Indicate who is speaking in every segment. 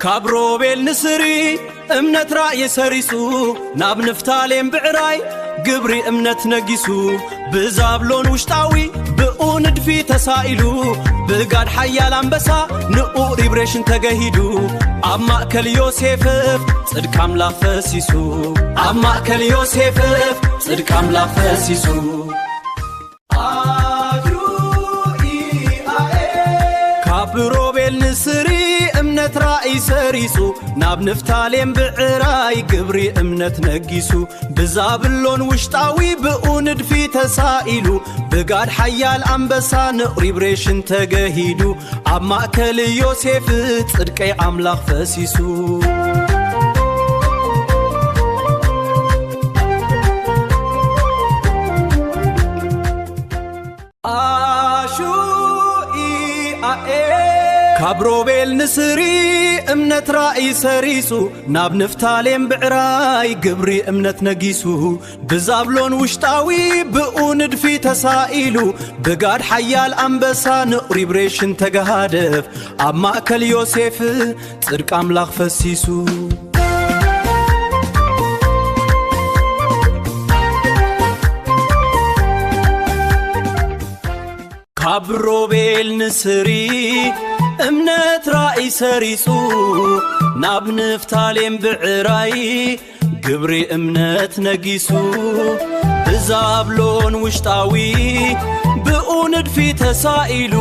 Speaker 1: ካብሮቤል ንስሪ እምነት ራእይ ሰሪሱ ናብ ንፍታሌም ብዕራይ ግብሪ እምነት ነጊሱ ብዛብሎን ውሽጣዊ ብኡንድፊ ተሳኢሉ ብጋድ ሓያል አንበሳ ንኡ ሪብሬሽን ተገሂዱ ኣብ ማእከል ዮሴፍ ጽድቅ አምላክ ፈሲሱ ኣብ ማእከል ዮሴፍ ጽድቅ አምላክ ፈሲሱ ካብሮቤል ንስሪ እምነት ራእይ ሰሪሱ ናብ ንፍታሌም ብዕራይ ግብሪ እምነት ነጊሱ ብዛብሎን ውሽጣዊ ብኡንድፊ ተሳኢሉ ብጋድ ሓያል አንበሳ ንሪብሬሽን ተገሂዱ ኣብ ማእከል ዮሴፍ ጽድቂ አምላክ ፈሲሱ ካብሮቤል ንስሪ እምነት ራእይ ሰሪሱ ናብ ንፍታሌም ብዕራይ ግብሪ እምነት ነጊሱ ብዛብሎን ውሽጣዊ ብኡንድፊ ተሳኢሉ ብጋድ ሓያል አንበሳ ንሪብሬሽን ተገሃደፍ ኣብ ማእከል ዮሴፍ ጽድቅ አምላክ ፈሲሱ ካብሮቤል ንስሪ እምነት ራእይ ሰሪሱ ናብ ንፍታሌም ብዕራይ ግብሪ እምነት ነጊሱ ብዛብሎን ውሽጣዊ ብኡንድፊ ተሳኢሉ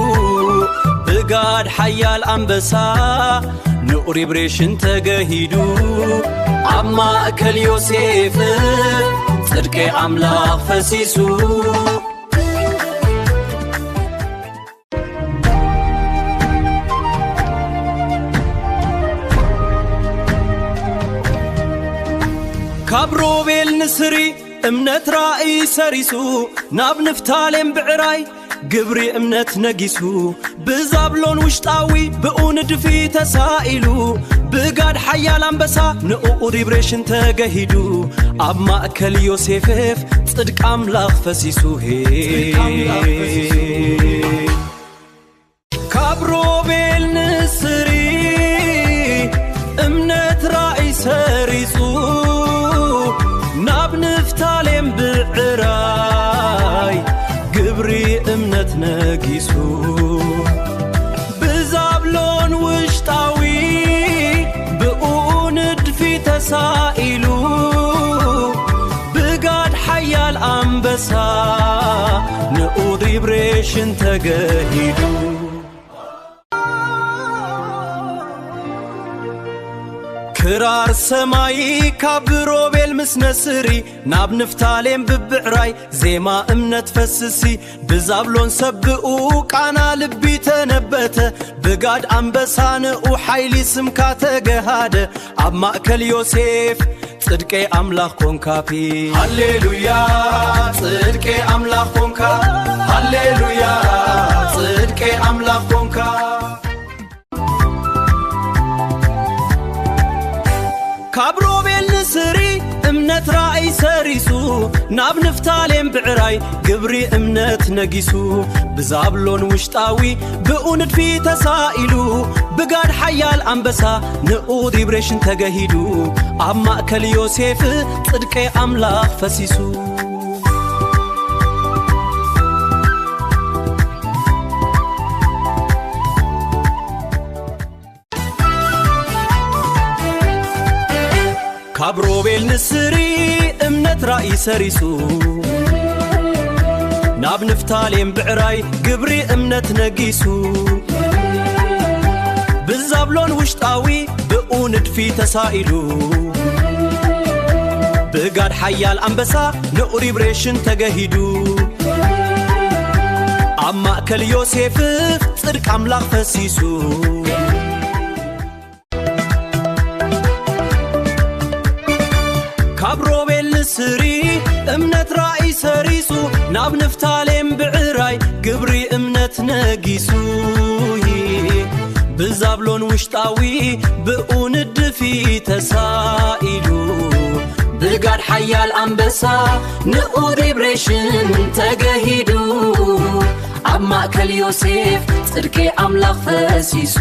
Speaker 1: ብጋድ ሓያል አንበሳ ንሪብሬሽን ተገሂዱ ኣብ ማእከል ዮሴፍ ጽድቂ አምላክ ፈሲሱ ካብሮቤል ንስሪ እምነት ራእይ ሰሪሱ ናብ ንፍታሌም ብዕራይ ግብሪ እምነት ነጊሱ ብዛብሎን ውሽጣዊ ብኡንድፊ ተሳኢሉ ብጋድ ሓያል አንበሳ ንኡ ሪብሬሽን ተገሂዱ ኣብ ማእከል ዮሴፍ ጽድቅ አምላክ ፈሲሱ ካብሮቤል ንስሪ እምነት ራእይ ሰሪሱ ናብ ንፍታሌም ብዕራይ ግብሪ እምነት ነጊሱ ብዛብሎን ውሽጣዊ ብኡንድፊ ተሳኢሉ ብጋድ ሓያል አንበሳ ንኡ ሪብሬሽን ተገሂዱ ክራር ሰማይ ካብሮቤል ምስ ነስሪ ናብ ንፍታሌም ብብዕራይ ዜማ እምነት ፈስሲ ብዛብሎን ሰብኡ ቃና ልቢ ተነበተ ብጋድ አንበሳ ንኡ ሓይሊ ስምካ ተገሃደ ኣብ ማእከል ዮሴፍ ጽድቂ አምላክ ኮንካፊ ሃሌሉያ ጽድቂ አምላክ ኮንካ ሃሌሉያ ጽድቂ አምላክ ኮንካ ካብሮቤል ንስሪ እምነት ራእይ ሰሪሱ ናብ ንፍታሌም ብዕራይ ግብሪ እምነት ነጊሱ ብዛብሎን ውሽጣዊ ብኡንድፊ ተሳኢሉ ብጋድ ሓያል አንበሳ ንኡ ሪብሬሽን ተገሂዱ ኣብ ማእከል ዮሴፍ ጽድቂ አምላክ ፈሲሱ ካብሮቤል ንስሪ እምነት ራእይ ሰሪሱ ናብ ንፍታሌም ብዕራይ ግብሪ እምነት ነጊሱ ብዛብሎን ውሽጣዊ ብኡንድፊ ተሳኢሉ ብጋድ ሓያል አንበሳ ንኡ ሪብሬሽን ተገሂዱ ኣብ ማእከል ዮሴፍ ጽድቅ አምላክ ፈሲሱ ካብሮቤል ንስሪ እምነት ራእይ ሰሪሱ ናብ ንፍታሌም ብዕራይ ግብሪ እምነት ነጊሱ ብዛብሎን ውሽጣዊ ብኡንድፊ ተሳኢሉ ብጋድ ሓያል አንበሳ ንኡ ሪብሬሽን ተገሂዱ ኣብ ማእከል ዮሴፍ ጽድቂ አምላክ ፈሲሱ